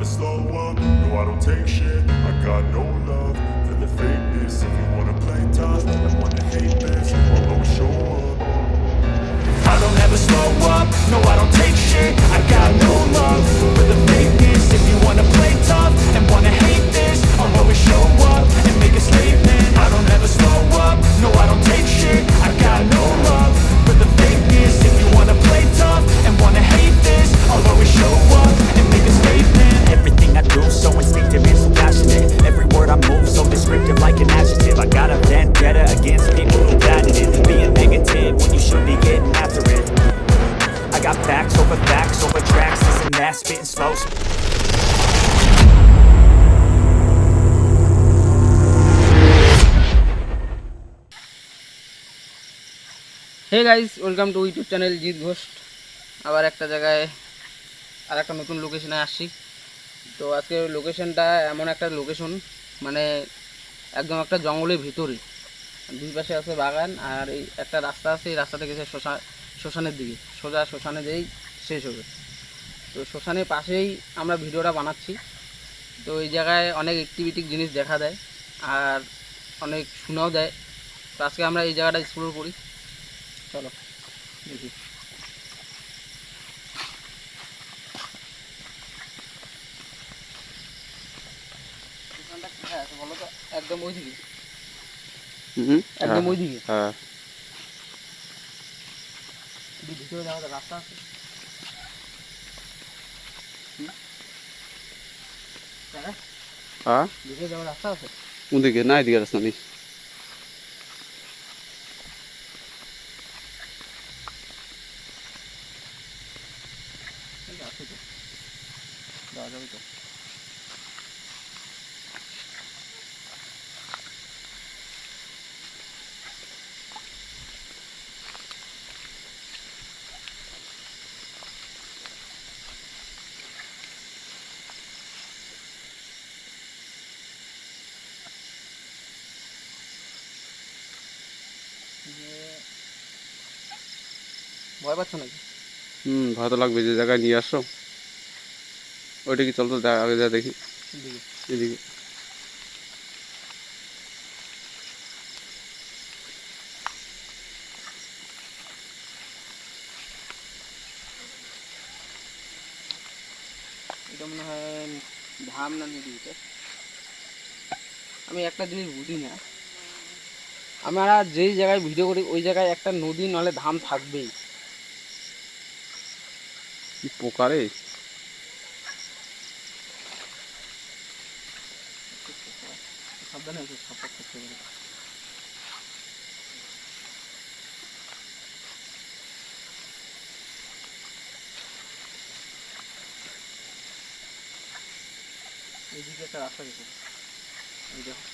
slow up, no I don't take shit. I got no love for the fakeness. If you wanna play tough and wanna hate this, I'll always show up. I don't ever slow up, no I don't take shit. I got no love for the fakeness. If you wanna play tough and wanna hate this, I'll always show up and make a statement. I don't ever slow up, no I don't take shit. I got no love for the fakeness. If you wanna play tough and wanna hate this, I'll always show up and make a statement. Everything I do so instinctive and so passionate. Every word I move so descriptive like an adjective. I got a vendetta against people who patented being negative when you should be getting after it. I got facts over tracks, this and that, spitting slow. Hey guys, welcome to YouTube channel Jeet Ghosh. আবার একটা জায়গায় আর একটা নতুন লোকেশনে আসছি। তো আজকের লোকেশনটা এমন একটা লোকেশন, মানে একদম একটা জঙ্গলের ভিতরে, দুই পাশে আছে বাগান আর এই একটা রাস্তা আছে। এই রাস্তাটা গেছে শ্মশানের দিকে, সোজা শ্মশানে যেই শেষ হবে। তো শ্মশানের পাশেই আমরা ভিডিওটা বানাচ্ছি। তো এই জায়গায় অনেক অ্যাক্টিভিটি জিনিস দেখা দেয় আর অনেক শোনাও দেয়। তো আজকে আমরা এই জায়গাটা এক্সপ্লোর করি, চলো দেখি। দোকানটা কোথায় আছে বলো তো? একদম ওইদিকে, একদম ওইদিকে। হ্যাঁ, ভিতরে যাওয়ার রাস্তা আছে। হ্যাঁ, ভিতরে যাওয়ার রাস্তা আছে। ওদিকে না, এদিকে রাস্তা নেই। আছে তো, যাওয়া যাবে তো। ভয় পাচ্ছ নাকি? ভয় তো লাগবে, যে জায়গায় নিয়ে আসছো ওইটা কি, চল তো আগে যা দেখি। এদিকে এদিকে এটা মনে হয় ধাম না নদীতে। আমি একটা জিনিস বুঝি না, আমরা যেই জায়গায় ভিডিও করি ওই জায়গায় একটা নদী নাহলে ধাম থাকবেই। কি পোকারে! সাবধানে আছে, সাপোর্ট করতে পারে। এইদিকে একটা রাস্তা গেছে, এই দেখো।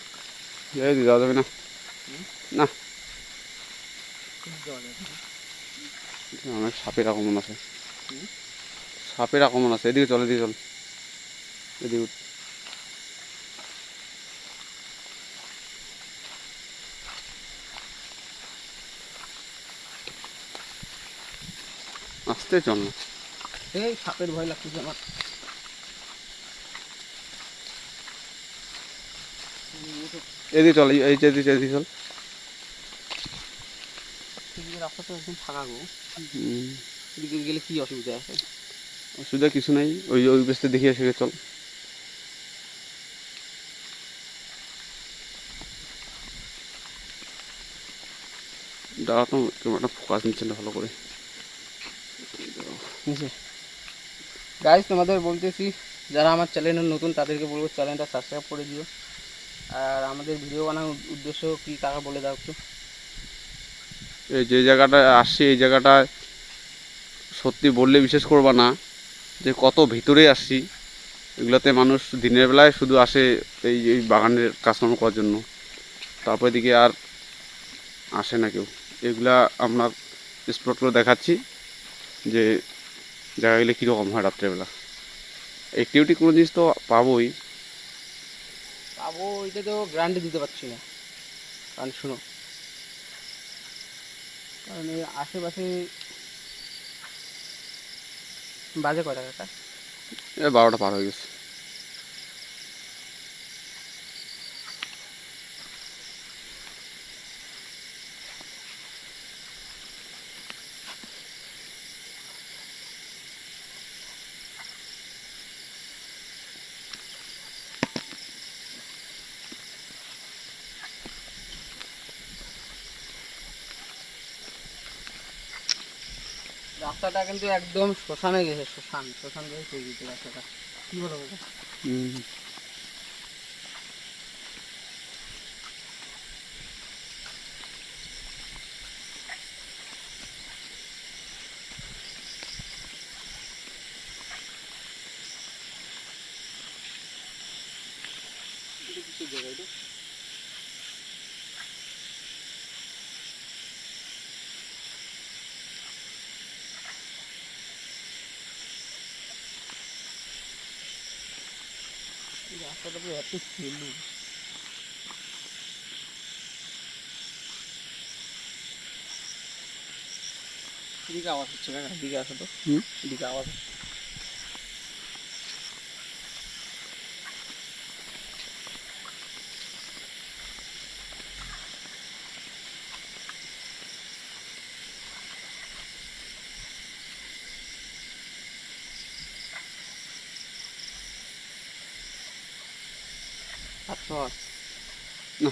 এদিকে যাওয়া যাবে না, না যাওয়া যায় না। অনেক সাপের আক্রমণ আছে, সাপের আক্রমণ আছে। এদিকে চল, এদিকে চল, এদিকে আসতে চল না। এই সাপের ভয় লাগতেছে আমার। এদিকে চল, এই যে এদিকে এদিকে চল। এদিকে রাস্তা তো একদম ফাঁকা গো। এদিকে গেলে কি অসুবিধা আছে? অসুবিধা কিছু নাই, ওই ওই বেসতে দেখি এসে চল। দাঁড়া তো, ক্যামেরাটা ফোকাস নিচ্ছে না ভালো করে। গাইস, তোমাদের বলতেছি, যারা আমার চ্যানেলে নতুন তাদেরকে বলবো চ্যানেলটা সাবস্ক্রাইব করে দিও। আর আমাদের ভিডিও বানানোর উদ্দেশ্য কি কাকা বলে দাও একটু। এই যে জায়গাটায় আসছি, এই জায়গাটায় সত্যি বললে বিশ্বাস করবা না যে কত ভিতরে আসছি। এগুলোতে মানুষ দিনের বেলায় শুধু আসে এই এই বাগানের কাজকর্ম করার জন্য, তারপর দিকে আর আসে না কেউ। এগুলা আপনার স্পট করে দেখাচ্ছি যে জায়গা গেলে কীরকম হয় রাত্রেবেলা। অ্যাক্টিভিটি কোনো জিনিস তো পাবোই। পাবো, এটা তো গ্যারান্টি দিতে পারছি না। কারণ শুনো, কারণ এই আশেপাশে বাজে কয়টা কাকা? 12টা পার হয়ে গেছে। রাস্তাটা কিন্তু একদম শ্মশানে গেছে, শ্মশান গেছে তৈরি হয়েছে রাস্তাটা। কি বলো বলো? হুম। এই রাস্তাটা তো এত ফেলু। এদিকে আওয়াজ হচ্ছে, কাকা এদিকে আসো তো। হুম। এদিকে আওয়াজ হচ্ছে। আচ্ছা না।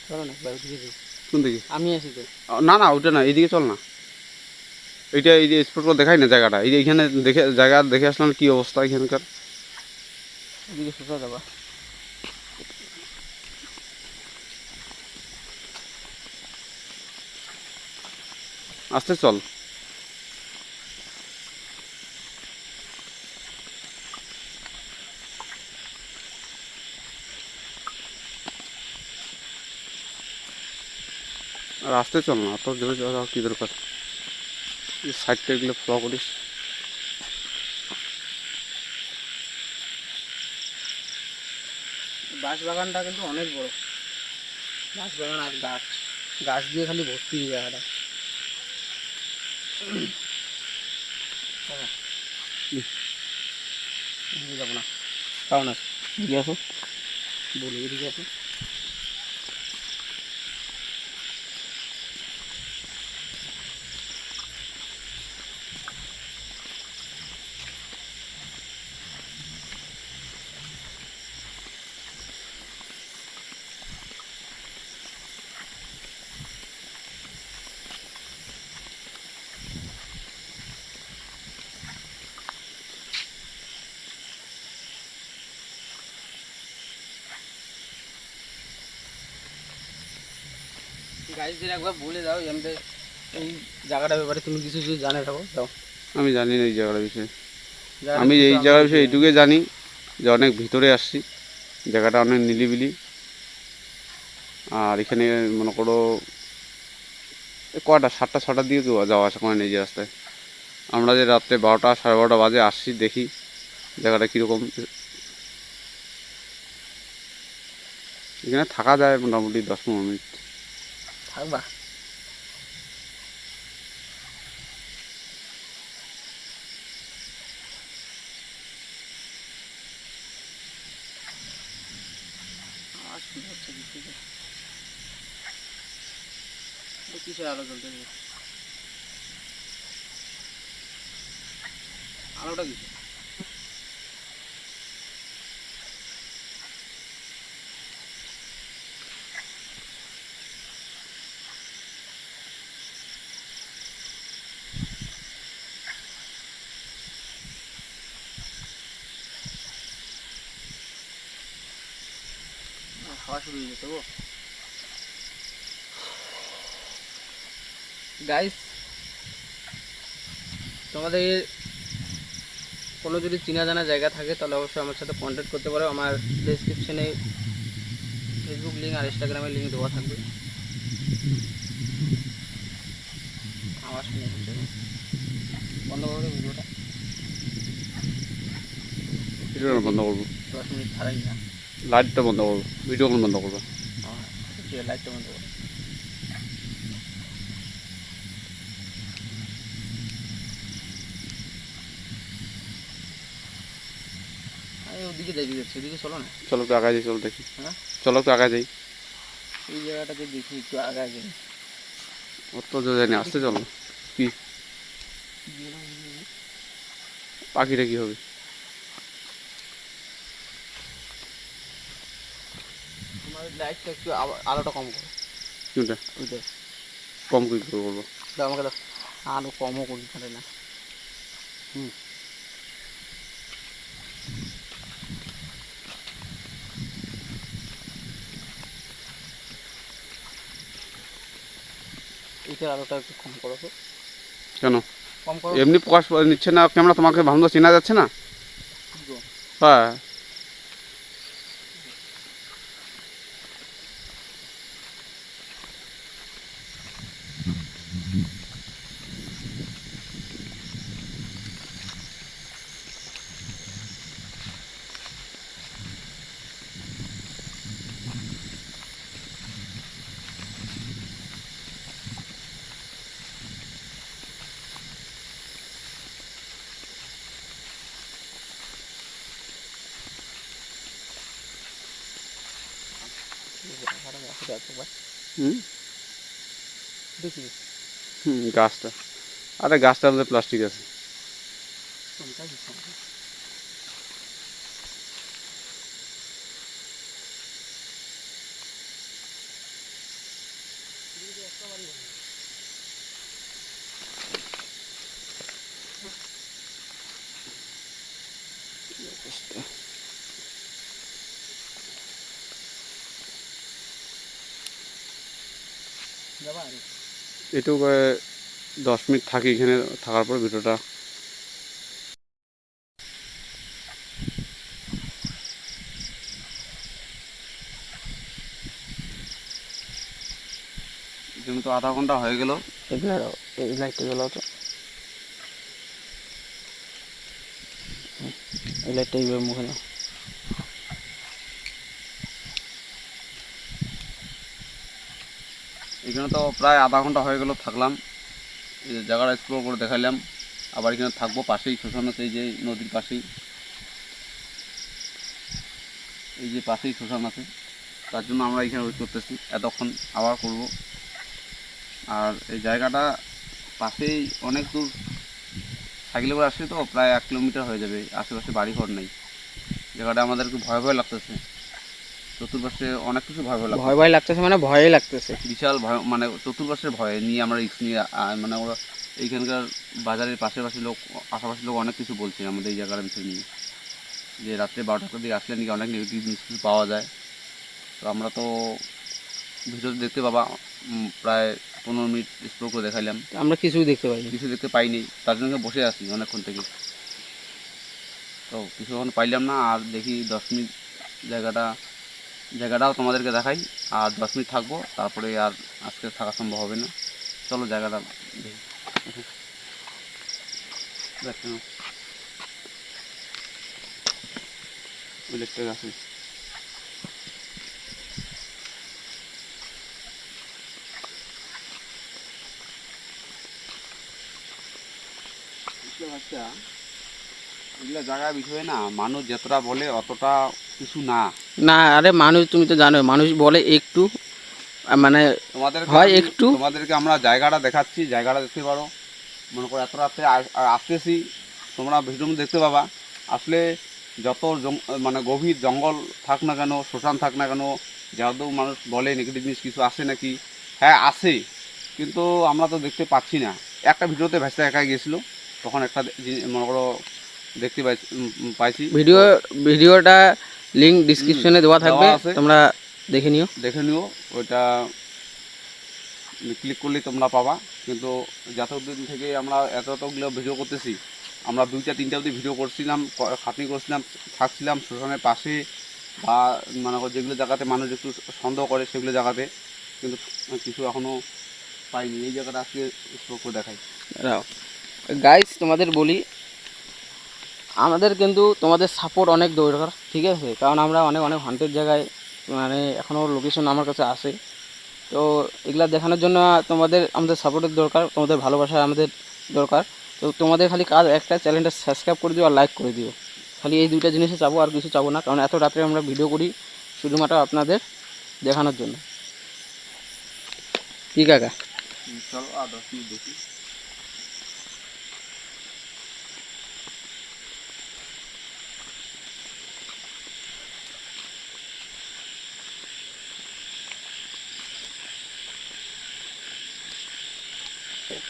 চলো না একবার ওদিকে যাই। কোন দিকে? আমি আছি তো। না না, ওটা না, এইদিকে চল না। এইটা এই যে স্পটগুলো দেখাই না জায়গাটা, এই যে এইখানে দেখে জায়গা দেখে আসলাম কি অবস্থা এখানকার। এদিকে সোজা যাবা। আস্তে চল। আর আস্তে চল না, তোর জোরে যাওয়া কি দরকার? সাইডটা এগুলো ফলো করিস। বাঁশ বাগানটা কিন্তু অনেক বড়। বাঁশ বাগান আর গাছ, গাছ দিয়ে খালি ভর্তি এই জায়গাটা। এদিকে যাবো না, কারণ আছে। এদিকে আসো, বলি এদিকে আসো। গাইজদের একবার বলে দাও যে আমাদের এই জায়গাটার ব্যাপারে তুমি কিছু যদি জানে থাকো দাও। আমি জানি না এই জায়গাটার বিষয়ে। জায়গাটা আমি ছোট, এই জায়গার বিষয়ে জানি। এইটুকুই জানি যে অনেক ভিতরে আসছি, জায়গাটা অনেক নিরিবিলি। আর এখানে মনে করো কয়টা 7টা 6টার দিকে কেউ যাওয়া আসা করে না এই যে রাস্তায়। আমরা যে রাত্রে 12টা 12:30 বাজে আসছি, দেখি জায়গাটা কীরকম। এখানে থাকা যায় মোটামুটি 10-15 মিনিট। থাকবা? আওয়াজ শুনতে হচ্ছে কি থেকে? এটা কিসের আলো জ্বলতেছে? আলোটা কিসের? হাওয়া শুরু হয়ে গেছে গো। গাইস, তোমাদের কোনো যদি চেনা জানা জায়গা থাকে তাহলে অবশ্যই আমার সাথে কন্ট্যাক্ট করতে পারো। আমার ডেসক্রিপশনে ফেসবুক লিঙ্ক আর ইনস্টাগ্রামের লিঙ্ক দেওয়া থাকবে। আওয়াজ শুনে হচ্ছে বন্ধ করে দেবো ভিডিওটা। ভিডিওটা বন্ধ করবো, 10 মিনিট ছাড়াই না। লাইটটা বন্ধ করবো, ভিডিও বন্ধ করবো। ঠিক আছে, লাইটটা বন্ধ করো। আমি ওদিকে যাই যাচ্ছি, ওদিকে চলো না। চলো একটু আগায় যাই, চলো দেখি। হ্যাঁ, চলো একটু আগায় যাই। এই জায়গাটাতে দেখি একটু আগায় যাই। অত জোরে যায়নি, আসতে চলো। কি পাখিটা কি হবে? তোমার লাইটটা একটু আলোটা কম করো। কোনটা ওইটা কম কি করে করবো? দাও আমাকে দাও, আলো কমও করতে পারে না। এইটার আলোটা একটু কম করো তো, কেন কম করো। এমনি প্রকাশ নিচ্ছে না ক্যামেরা? তোমাকে ভালো মতো চেনা যাচ্ছে না? হ্যাঁ হুম দেখি হুম গাছটা, আরে গাছটার মধ্যে প্লাস্টিক আছে। কোনটা দিচ্ছি আমাকে। যাবা আর এটু 10 মিনিট থাকি এখানে, থাকার পর ভিডিওটা এখানে তো আধা ঘন্টা হয়ে গেল। এগুলো এই লাইটটা জ্বলাও তো, এই লাইটটা এইভাবে মুখে নাও। এখানে তো প্রায় আধা ঘন্টা হয়ে গেল থাকলাম, এই যে জায়গাটা এক্সপ্লোর করে দেখাইলাম। আবার এখানে থাকবো, পাশেই শ্মশান আছে, এই যে নদীর পাশেই, এই যে পাশেই শ্মশান আছে, তার জন্য আমরা এখানে ওয়েট করতেছি এতক্ষণ, আবার করব। আর এই জায়গাটা পাশেই অনেক দূর সাইকেলে করে আসলে তো প্রায় 1 কিলোমিটার হয়ে যাবে, আশেপাশে বাড়ি ঘর নেই। জায়গাটা আমাদের একটু ভয় ভয় লাগতেছে, চতুর্পাশে অনেক কিছু ভয় ভয় লাগতেছে। ভয় ভয় লাগতেছে মানে ভয়ই লাগতেছে। বিশাল ভয়, মানে চতুর্পাশের ভয় নিয়ে আমরা রিস্ক নিয়ে মানে ওরা এইখানকার বাজারের পাশাপাশি লোক, আশেপাশের লোক অনেক কিছু বলছে আমাদের এই জায়গার বিষয় নিয়ে, যে রাত্রে 12টার দিকে আসলে নাকি অনেক নেগেটিভ জিনিস কিছু পাওয়া যায়। তো আমরা তো ভিডিওতে দেখতে পাবা প্রায় 15 মিনিট এক্সপ্লোর করে দেখাইলাম, আমরা কিছুই দেখতে পাইনি। কিছু দেখতে পাইনি, তার জন্য বসে আছি অনেকক্ষণ থেকে, তো কিছু এখন পাইলাম না। আর দেখি 10 মিনিট জায়গাটাও তোমাদেরকে দেখাই, আর 10 মিনিট থাকবো, তারপরে আর আজকে থাকা সম্ভব হবে না। চলো জায়গাটা দেখি। ইলেকট্রিক আছে। আচ্ছা, এগুলো জায়গার বিষয়ে না মানুষ যতটা বলে অতটা কিছু না। না আরে মানুষ, তুমি তো জানো মানুষ বলে একটু, মানে হয় একটু। তোমাদেরকে আমরা জায়গাটা দেখাচ্ছি, জায়গাটা দেখতে পারো। মনে করো এত রাত্রে আসতেছি, তোমরা ভিডিওর মধ্যে দেখতে পাবা। আসলে যত মানে গভীর জঙ্গল থাক না কেন, শ্মশান থাক না কেন, যেহেতু মানুষ বলে নেগেটিভ জিনিস কিছু আসে নাকি, হ্যাঁ আসে, কিন্তু আমরা তো দেখতে পাচ্ছি না। একটা ভিডিওতে ভেসে একা গিয়েছিল, তখন একটা মনে করো দেখতে পাইছি। ভিডিওটা লিংক ডিসক্রিপশনে দেওয়া থাকবে, আছে, তোমরা দেখে নিও। ওইটা ক্লিক করলেই তোমরা পাবা। কিন্তু যতদিন থেকে আমরা এতগুলো ভিডিও করতেছি, আমরা 2টা-3টা অবধি ভিডিও করছিলাম, খাটনি করছিলাম, থাকছিলাম শ্মশানের পাশে, বা মানে যেগুলো জায়গাতে মানুষ একটু সন্দেহ করে সেগুলো জায়গাতে, কিন্তু কিছু এখনও পাইনি। এই জায়গাটা আজকে এক্সপ্লোর করে দেখাই। গাইস তোমাদের বলি, আমাদের কিন্তু তোমাদের সাপোর্ট অনেক দরকার, ঠিক আছে? কারণ আমরা অনেক অনেক হান্টেড জায়গায়, মানে এখনও লোকেশন আমার কাছে আসে। তো এগুলা দেখানোর জন্য আমাদের সাপোর্টের দরকার, তোমাদের ভালোবাসা আমাদের দরকার। তো তোমাদের খালি কাজ একটা, চ্যানেলটা সাবস্ক্রাইব করে দিও আর লাইক করে দিও। খালি এই দুইটা জিনিসে চাবো, আর কিছু চাবো না, কারণ এত রাত্রে আমরা ভিডিও করি শুধুমাত্র আপনাদের দেখানোর জন্য। কি কাকা? চলো আর 10 মিনিট দেখি।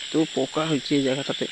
এত পোকা হয়েছে এই জায়গাটাতে।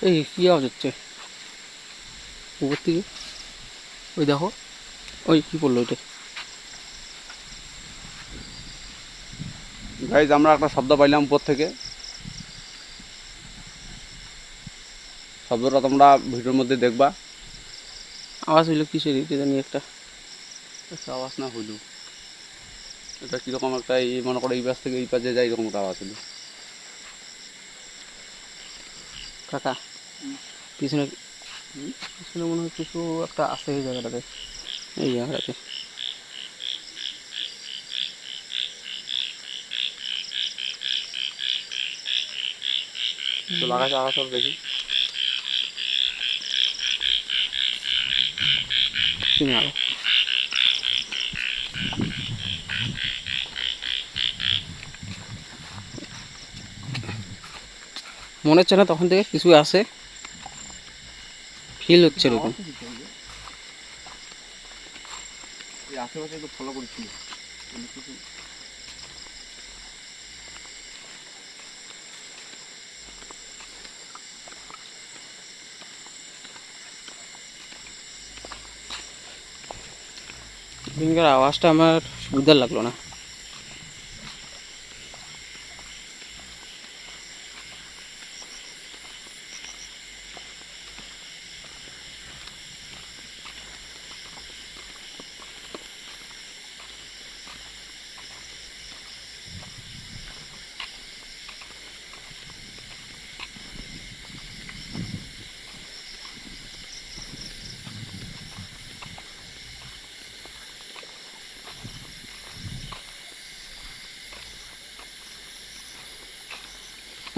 এই কি আওয়াজ হচ্ছে উপর থেকে? ওই দেখো, ওই কি পড়লো ওইটা? গাইজ আমরা একটা শব্দ পাইলাম উপর থেকে, শব্দটা তোমরা ভিডিওর মধ্যে দেখবা। আওয়াজ হইলো কিসের এটা জানি একটা। একটা আওয়াজ না হইল, এটা কীরকম একটা এই মনে করো এই পাশ থেকে এই পাশে যায় এরকম একটা আওয়াজ হইল। কাকা পিছনে, পিছনে মনে হয় কিছু একটা আছে এই জায়গাটাতে, এই জায়গাটাতে। তো লাগাচ্ছে আওয়াজ করে দেখি। চিনি আরো মনে হচ্ছে না তখন থেকে কিছু আছে, ফিল হচ্ছে এরকম। এই আশেপাশে একটু ফলো করছি। এখানকার আওয়াজটা আমার সুবিধার লাগলো না।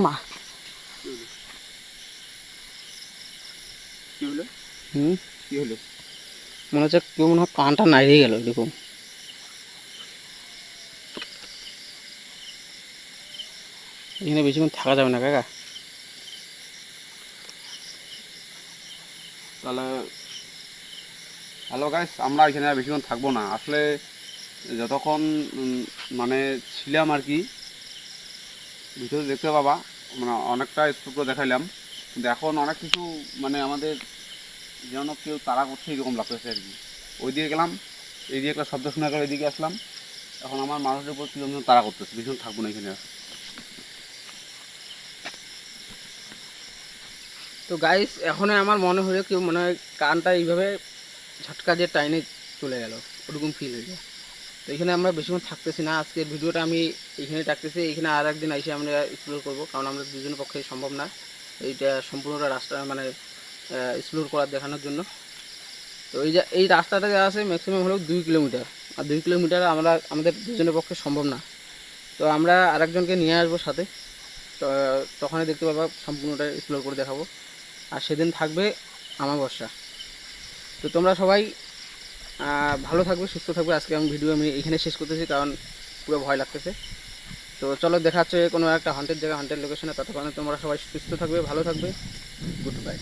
মা কি হলো? হুম, কি হলো? মনে হচ্ছে কেউ মনে হয় কানটা নাড়িয়ে গেল এরকম। এখানে বেশিক্ষণ থাকা যাবে না কাকা। তাহলে হ্যালো গাইস, আমরা এখানে আর বেশিক্ষণ থাকবো না। আসলে যতক্ষণ মানে ছিলাম আর কি, ভিডিও দেখতে পাবা, মানে অনেকটা স্কুল দেখাইলাম, কিন্তু এখন অনেক কিছু মানে আমাদের যেন কেউ তাড়া করছে এরকম লাগতেছে আর কি। ওই দিকে গেলাম, এই দিকে একটা শব্দ শোনা গেল, এদিকে আসলাম, এখন আমার মানুষের উপর কীরকম যেন তাড়া করতেছে, বেশিক্ষণ থাকবো না এখানে আর। তো গাইস এখন আমার মনে হলো কেউ মনে হয় কানটা এইভাবে ঝটকা দিয়ে টাইনে চলে গেল, ওরকম ফিল হয়েছে। তো এখানে আমরা বেশিক্ষণ থাকতেছি না, আজকের ভিডিওটা আমি এখানে রাখতেছি। এখানে আর একদিন এসে আমরা এক্সপ্লোর করবো, কারণ আমরা দুজনের পক্ষে সম্ভব না এইটা সম্পূর্ণটা রাস্তা মানে এক্সপ্লোর করার দেখানোর জন্য। তো এই রাস্তাটা যা আছে ম্যাক্সিমাম হলো 2 কিলোমিটার, আর 2 কিলোমিটার আমাদের দুজনের পক্ষে সম্ভব না। তো আমরা আরেকজনকে নিয়ে আসবো সাথে, তো তখনই দেখতে পাবা সম্পূর্ণটা এক্সপ্লোর করে দেখাবো। আর সেদিন থাকবে আমাবস্যা। তো তোমরা সবাই ভালো থাকবে, সুস্থ থাকবে। আজকে আমি এখানে শেষ করতেছি, কারণ পুরো ভয় লাগতেছে। তো চলো দেখা হচ্ছে কোনো একটা হন্টেড জায়গা, হন্টেড লোকেশনে। ততক্ষণে তোমরা সবাই সুস্থ থাকবে, ভালো থাকবে। Good bye.